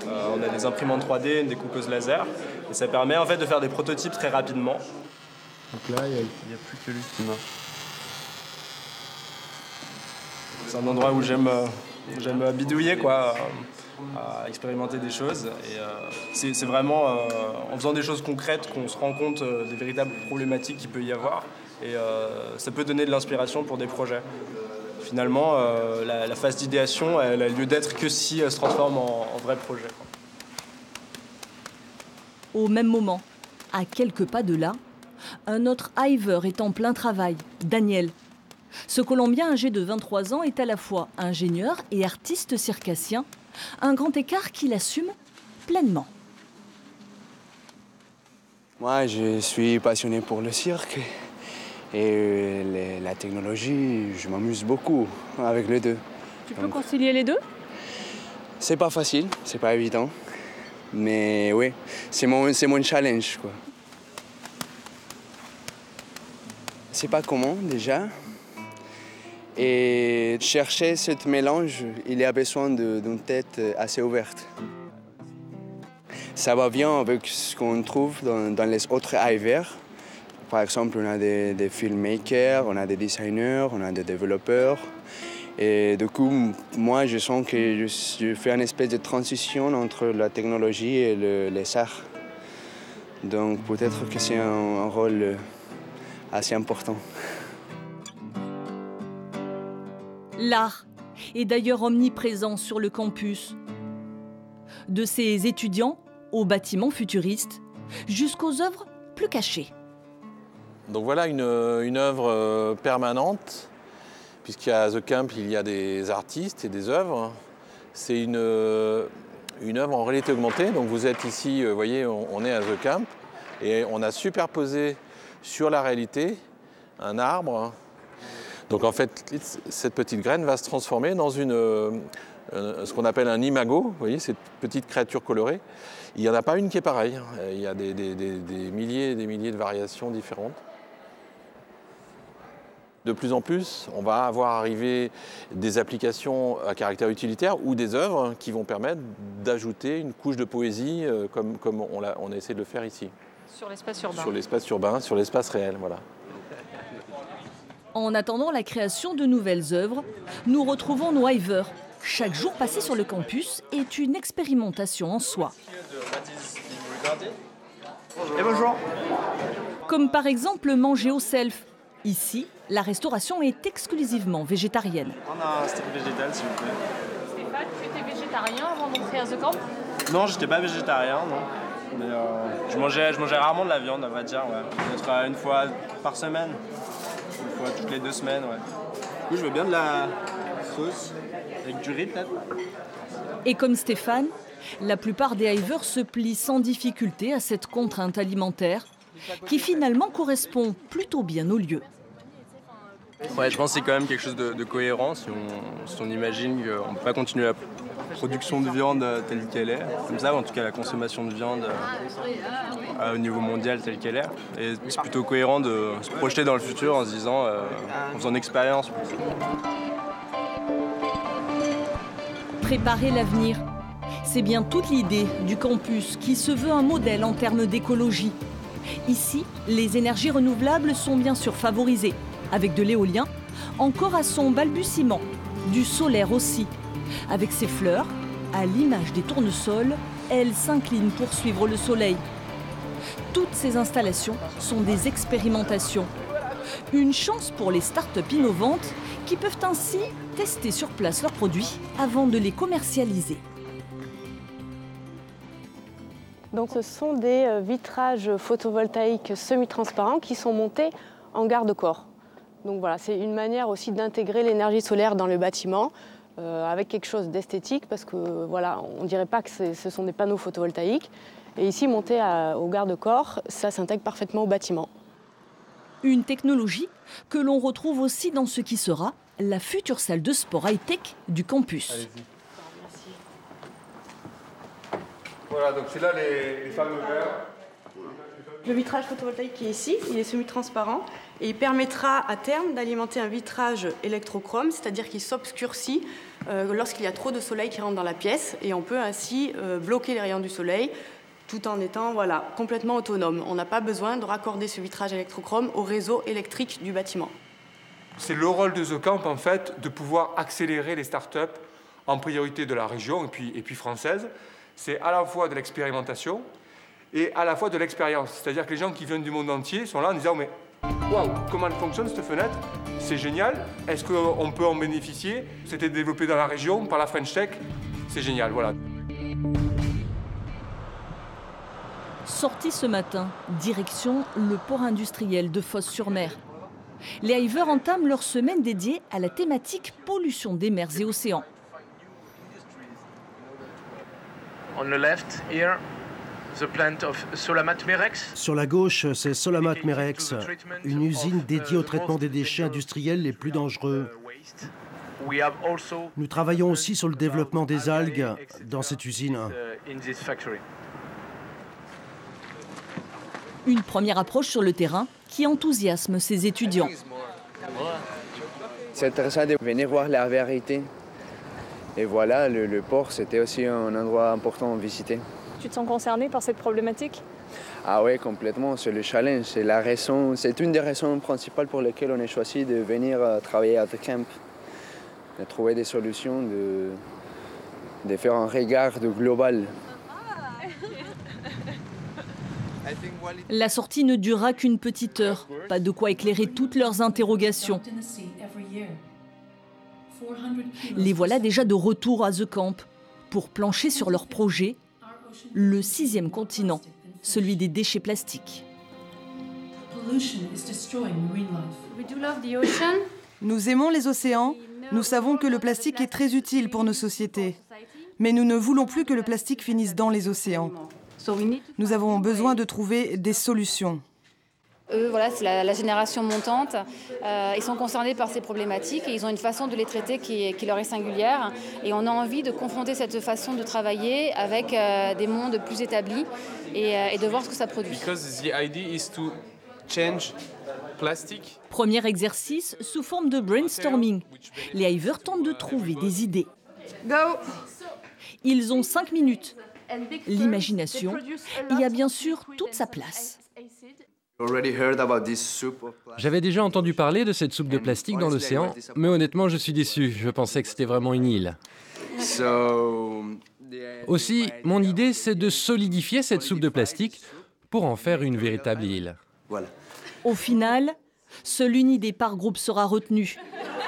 On a des imprimantes 3D, une découpeuse laser. Et ça permet en fait de faire des prototypes très rapidement. Donc là, il n'y a plus que lui qui marche. C'est un endroit où j'aime bidouiller, quoi, à expérimenter des choses. Et c'est vraiment en faisant des choses concrètes qu'on se rend compte des véritables problématiques qu'il peut y avoir. Et ça peut donner de l'inspiration pour des projets. Finalement, la phase d'idéation, elle a lieu d'être que si elle se transforme en vrai projet. Au même moment, à quelques pas de là, un autre hiver est en plein travail, Daniel. Ce Colombien âgé de 23 ans est à la fois ingénieur et artiste circassien, un grand écart qu'il assume pleinement. Moi, je suis passionné pour le cirque et la technologie, je m'amuse beaucoup avec les deux. Tu peux concilier les deux? C'est pas facile, c'est pas évident, mais oui, c'est mon challenge, quoi. C'est pas comment déjà. Et chercher ce mélange, il y a besoin d'une tête assez ouverte. Ça va bien avec ce qu'on trouve dans les autres hivers. Par exemple, on a des filmmakers, on a des designers, on a des développeurs. Et du coup, moi, je sens que je fais une espèce de transition entre la technologie et les arts. Donc peut-être que c'est un rôle assez important. L'art est d'ailleurs omniprésent sur le campus. De ses étudiants aux bâtiments futuristes, jusqu'aux œuvres plus cachées. Donc voilà une œuvre permanente, puisqu'à The Camp, il y a des artistes et des œuvres. C'est une œuvre en réalité augmentée. Donc vous êtes ici, vous voyez, on est à The Camp, et on a superposé sur la réalité un arbre. Donc en fait, cette petite graine va se transformer dans ce qu'on appelle un imago, vous voyez, cette petite créature colorée. Il n'y en a pas une qui est pareille, il y a des milliers et des milliers de variations différentes. De plus en plus, on va avoir arrivé des applications à caractère utilitaire ou des œuvres qui vont permettre d'ajouter une couche de poésie comme on a essayé de le faire ici. Sur l'espace urbain. Sur l'espace urbain, sur l'espace réel, voilà. En attendant la création de nouvelles œuvres, nous retrouvons nos hivers. Chaque jour passé sur le campus est une expérimentation en soi. Et bonjour. Comme par exemple manger au self. Ici, la restauration est exclusivement végétarienne. On a un steak végétal, s'il vous plaît. Stéphane, tu étais végétarien avant d'entrer à The Camp? Non, j'étais pas végétarien, non. Mais je mangeais rarement de la viande, on va dire, ouais. Peut-être une fois par semaine. Une fois toutes les 2 semaines, ouais. Du coup, je veux bien de la sauce avec du riz, peut-être. Et comme Stéphane, la plupart des hivers se plient sans difficulté à cette contrainte alimentaire qui finalement correspond plutôt bien au lieu. Ouais, je pense que c'est quand même quelque chose de cohérent si on imagine qu'on ne peut pas continuer la production de viande telle qu'elle est, comme ça, en tout cas la consommation de viande au niveau mondial telle qu'elle est. Et c'est plutôt cohérent de se projeter dans le futur en se disant, en faisant expérience. Préparer l'avenir, c'est bien toute l'idée du campus qui se veut un modèle en termes d'écologie. Ici, les énergies renouvelables sont bien sûr favorisées, avec de l'éolien, encore à son balbutiement, du solaire aussi. Avec ses fleurs, à l'image des tournesols, elles s'inclinent pour suivre le soleil. Toutes ces installations sont des expérimentations. Une chance pour les start-up innovantes qui peuvent ainsi tester sur place leurs produits avant de les commercialiser. Donc, ce sont des vitrages photovoltaïques semi-transparents qui sont montés en garde-corps. Donc voilà, c'est une manière aussi d'intégrer l'énergie solaire dans le bâtiment avec quelque chose d'esthétique parce que voilà, on ne dirait pas que ce sont des panneaux photovoltaïques. Et ici, monté au garde-corps, ça s'intègre parfaitement au bâtiment. Une technologie que l'on retrouve aussi dans ce qui sera la future salle de sport high-tech du campus. Allez-y. Voilà, donc c'est là les fameux verres. Le vitrage photovoltaïque qui est ici, il est semi-transparent et il permettra à terme d'alimenter un vitrage électrochrome, c'est-à-dire qu'il s'obscurcit lorsqu'il y a trop de soleil qui rentre dans la pièce et on peut ainsi bloquer les rayons du soleil tout en étant complètement autonome. On n'a pas besoin de raccorder ce vitrage électrochrome au réseau électrique du bâtiment. C'est le rôle de The Camp, en fait, de pouvoir accélérer les startups en priorité de la région et puis française. C'est à la fois de l'expérimentation et à la fois de l'expérience. C'est-à-dire que les gens qui viennent du monde entier sont là en disant « mais waouh, comment elle fonctionne cette fenêtre? C'est génial. Est-ce qu'on peut en bénéficier? C'était développé dans la région par la French Tech. C'est génial, voilà. » Sorti ce matin, direction le port industriel de Fos-sur-Mer. Les hivers entament leur semaine dédiée à la thématique pollution des mers et océans. On the left here, the plant of Solamat Merex. Sur la gauche, c'est Solamat Merex, une usine dédiée au traitement des déchets industriels les plus dangereux. Nous travaillons aussi sur le développement des algues dans cette usine. Une première approche sur le terrain qui enthousiasme ses étudiants. C'est intéressant de venir voir la vérité. Et voilà, le port, c'était aussi un endroit important à visiter. Tu te sens concerné par cette problématique? Ah oui, complètement. C'est le challenge. C'est une des raisons principales pour lesquelles on a choisi de venir travailler à The Camp. De trouver des solutions, de faire un regard global. La sortie ne durera qu'une petite heure. Pas de quoi éclairer toutes leurs interrogations. Les voilà déjà de retour à The Camp pour plancher sur leur projet, le 6e continent, celui des déchets plastiques. Nous aimons les océans, nous savons que le plastique est très utile pour nos sociétés, mais nous ne voulons plus que le plastique finisse dans les océans. Nous avons besoin de trouver des solutions. Eux, voilà, c'est la génération montante. Ils sont concernés par ces problématiques et ils ont une façon de les traiter qui leur est singulière. Et on a envie de confronter cette façon de travailler avec des mondes plus établis et de voir ce que ça produit. Premier exercice sous forme de brainstorming. Les hivers tentent de trouver des idées. Go! Ils ont 5 minutes. L'imagination y a bien sûr toute sa place. J'avais déjà entendu parler de cette soupe de plastique dans l'océan, mais honnêtement, je suis déçu. Je pensais que c'était vraiment une île. Aussi, mon idée, c'est de solidifier cette soupe de plastique pour en faire une véritable île. Au final, seule une idée par groupe sera retenue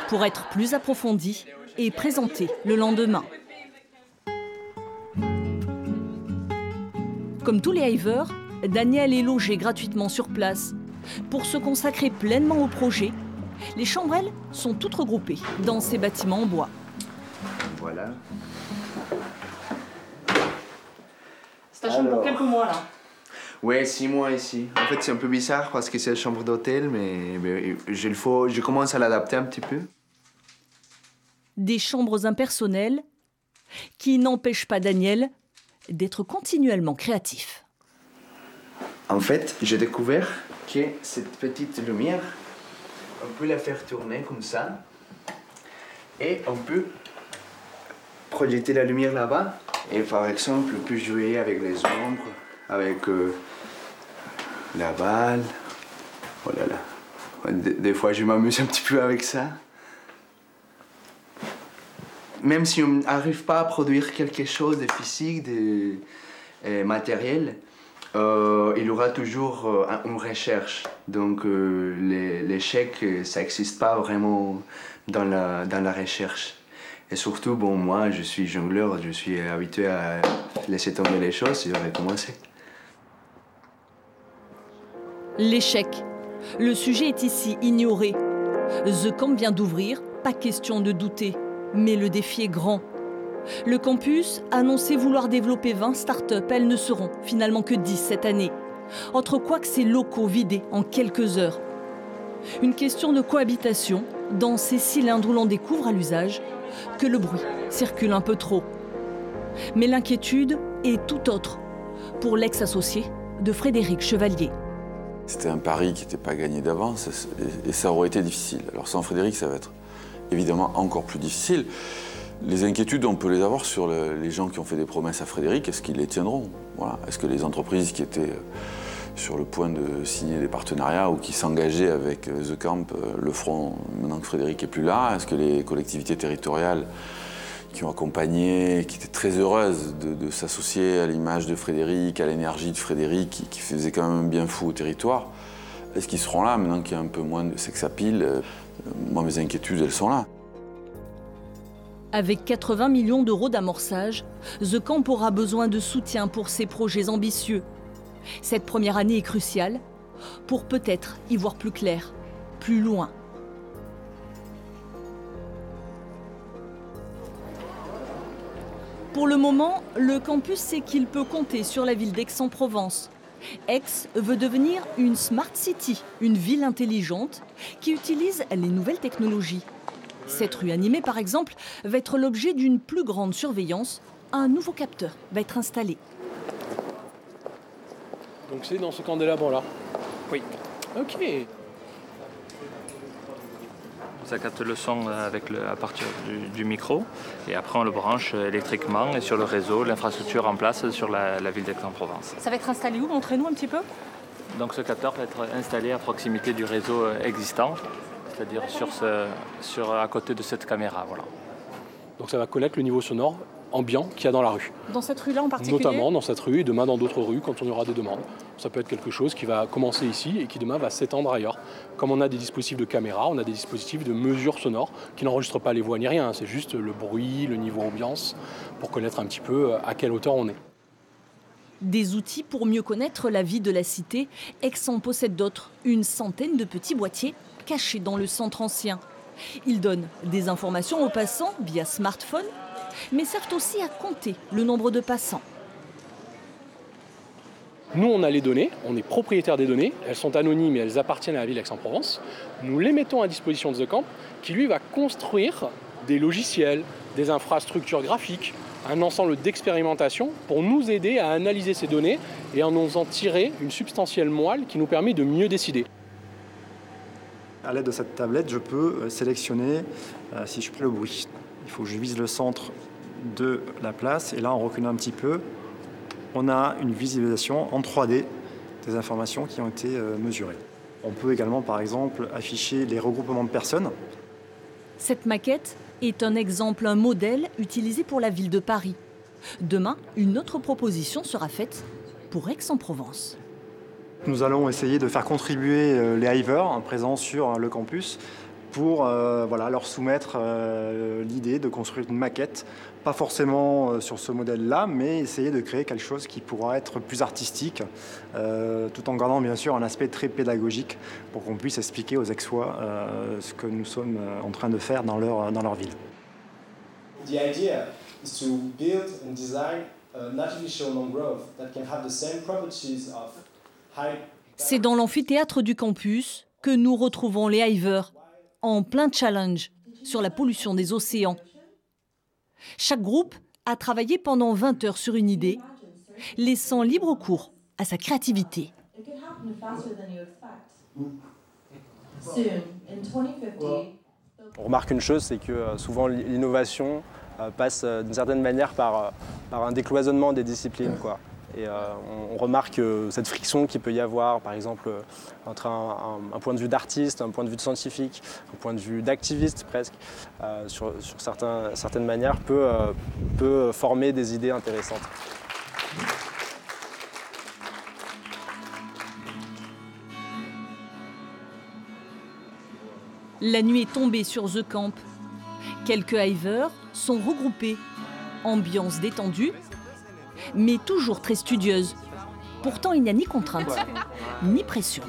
pour être plus approfondie et présentée le lendemain. Comme tous les hivers, Daniel est logé gratuitement sur place. Pour se consacrer pleinement au projet, les chambres, elles, sont toutes regroupées dans ces bâtiments en bois. Voilà. C'est ta chambre pour quelques mois là? Ouais, 6 mois ici. En fait, c'est un peu bizarre parce que c'est une chambre d'hôtel, mais je commence à l'adapter un petit peu. Des chambres impersonnelles qui n'empêchent pas Daniel d'être continuellement créatif. En fait, j'ai découvert que cette petite lumière, on peut la faire tourner comme ça et on peut projeter la lumière là-bas. Et par exemple, on peut jouer avec les ombres, avec la balle. Oh là là. Des fois, je m'amuse un petit peu avec ça. Même si on n'arrive pas à produire quelque chose de physique, de matériel, il y aura toujours une recherche. Donc l'échec, ça n'existe pas vraiment dans la recherche. Et surtout, bon, moi, je suis jongleur, je suis habitué à laisser tomber les choses et recommencer. L'échec. Le sujet est ici ignoré. The Camp vient d'ouvrir, pas question de douter. Mais le défi est grand. Le campus annonçait vouloir développer 20 startups. Elles ne seront finalement que 10 cette année. Entre quoi que ces locaux vidés en quelques heures. Une question de cohabitation dans ces cylindres où l'on découvre à l'usage que le bruit circule un peu trop. Mais l'inquiétude est tout autre pour l'ex-associé de Frédéric Chevalier. C'était un pari qui n'était pas gagné d'avance et ça aurait été difficile. Alors sans Frédéric, ça va être évidemment encore plus difficile. Les inquiétudes, on peut les avoir sur les gens qui ont fait des promesses à Frédéric. Est-ce qu'ils les tiendront? Voilà. Est-ce que les entreprises qui étaient sur le point de signer des partenariats ou qui s'engageaient avec The Camp le feront maintenant que Frédéric n'est plus là? Est-ce que les collectivités territoriales qui ont accompagné, qui étaient très heureuses de s'associer à l'image de Frédéric, à l'énergie de Frédéric, qui faisait quand même un bien fou au territoire, est-ce qu'ils seront là maintenant qu'il y a un peu moins de sex appeal? Moi, mes inquiétudes, elles sont là. Avec 80 millions d'euros d'amorçage, The Camp aura besoin de soutien pour ses projets ambitieux. Cette première année est cruciale pour peut-être y voir plus clair, plus loin. Pour le moment, le campus sait qu'il peut compter sur la ville d'Aix-en-Provence. Aix veut devenir une smart city, une ville intelligente qui utilise les nouvelles technologies. Cette rue animée, par exemple, va être l'objet d'une plus grande surveillance. Un nouveau capteur va être installé. Donc c'est dans ce candélabre-là? Oui. Ok. Ça capte le son à partir du micro et après on le branche électriquement et sur le réseau, l'infrastructure en place sur la ville d'Aix-en-Provence. Ça va être installé où? Montrez-nous un petit peu. Donc ce capteur va être installé à proximité du réseau existant, c'est-à-dire à côté de cette caméra. Voilà. Donc ça va connaître le niveau sonore ambiant qu'il y a dans la rue. Dans cette rue-là en particulier? Notamment dans cette rue et demain dans d'autres rues quand on aura des demandes. Ça peut être quelque chose qui va commencer ici et qui demain va s'étendre ailleurs. Comme on a des dispositifs de caméra, on a des dispositifs de mesure sonore qui n'enregistrent pas les voix ni rien. C'est juste le bruit, le niveau ambiance pour connaître un petit peu à quelle hauteur on est. Des outils pour mieux connaître la vie de la cité. Aix en possède d'autres, une centaine de petits boîtiers cachés dans le centre ancien. Ils donnent des informations aux passants via smartphone, mais servent aussi à compter le nombre de passants. Nous, on a les données, on est propriétaire des données, elles sont anonymes et elles appartiennent à la ville d'Aix-en-Provence. Nous les mettons à disposition de The Camp, qui lui va construire des logiciels, des infrastructures graphiques, un ensemble d'expérimentations pour nous aider à analyser ces données et en nous en tirer une substantielle moelle qui nous permet de mieux décider. À l'aide de cette tablette, je peux sélectionner si je prends le bruit. Il faut que je vise le centre de la place et là, en reculant un petit peu, on a une visualisation en 3D des informations qui ont été mesurées. On peut également, par exemple, afficher les regroupements de personnes. Cette maquette est un exemple, un modèle utilisé pour la ville de Paris. Demain, une autre proposition sera faite pour Aix-en-Provence. Nous allons essayer de faire contribuer les hivers présents sur le campus pour leur soumettre l'idée de construire une maquette, pas forcément sur ce modèle-là, mais essayer de créer quelque chose qui pourra être plus artistique, tout en gardant bien sûr un aspect très pédagogique pour qu'on puisse expliquer aux Aixois ce que nous sommes en train de faire dans leur ville. The idea is to build and design an artificial non-growth that can have the same properties of high. C'est dans l'amphithéâtre du campus que nous retrouvons les hivers en plein challenge sur la pollution des océans. Chaque groupe a travaillé pendant 20 heures sur une idée, laissant libre cours à sa créativité. On remarque une chose, c'est que souvent l'innovation passe d'une certaine manière par un décloisonnement des disciplines, quoi. Et on remarque cette friction qu'il peut y avoir, par exemple, entre un point de vue d'artiste, un point de vue de scientifique, un point de vue d'activiste presque, sur certaines manières, peut former des idées intéressantes. La nuit est tombée sur The Camp. Quelques hivers sont regroupés. Ambiance détendue, mais toujours très studieuse. Pourtant, il n'y a ni contrainte, ni pression.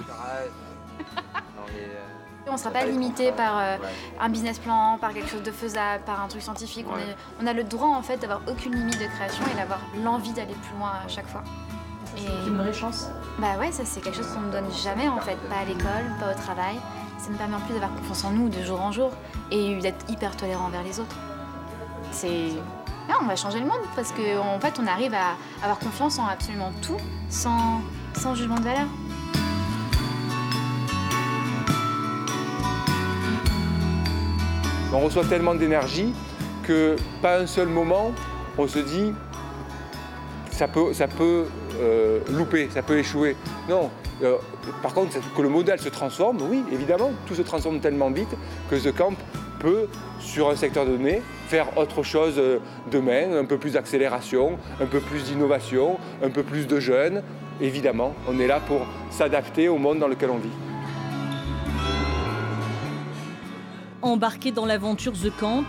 On ne sera pas limité par un business plan, par quelque chose de faisable, par un truc scientifique. On a le droit en fait d'avoir aucune limite de création et d'avoir l'envie d'aller plus loin à chaque fois. C'est une vraie chance. Bah ouais, ça c'est quelque chose qu'on ne donne jamais en fait, pas à l'école, pas au travail. Ça nous permet en plus d'avoir confiance en nous de jour en jour et d'être hyper tolérant envers les autres. On va changer le monde parce qu'en fait on arrive à avoir confiance en absolument tout sans jugement de valeur. On reçoit tellement d'énergie que pas un seul moment on se dit ça peut louper, ça peut échouer. Non. Par contre, que le modèle se transforme, oui, évidemment, tout se transforme tellement vite que The Camp peut, sur un secteur donné, faire autre chose demain, un peu plus d'accélération, un peu plus d'innovation, un peu plus de jeunes. Évidemment, on est là pour s'adapter au monde dans lequel on vit. Embarqués dans l'aventure The Camp,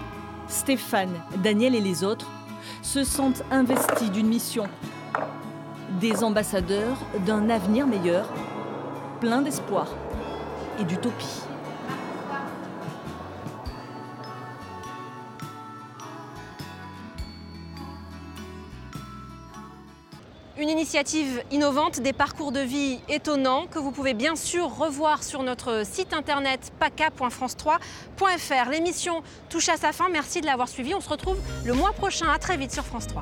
Stéphane, Daniel et les autres se sentent investis d'une mission. Des ambassadeurs d'un avenir meilleur, plein d'espoir et d'utopie. Une initiative innovante, des parcours de vie étonnants que vous pouvez bien sûr revoir sur notre site internet paca.france3.fr. L'émission touche à sa fin, merci de l'avoir suivi. On se retrouve le mois prochain, à très vite sur France 3.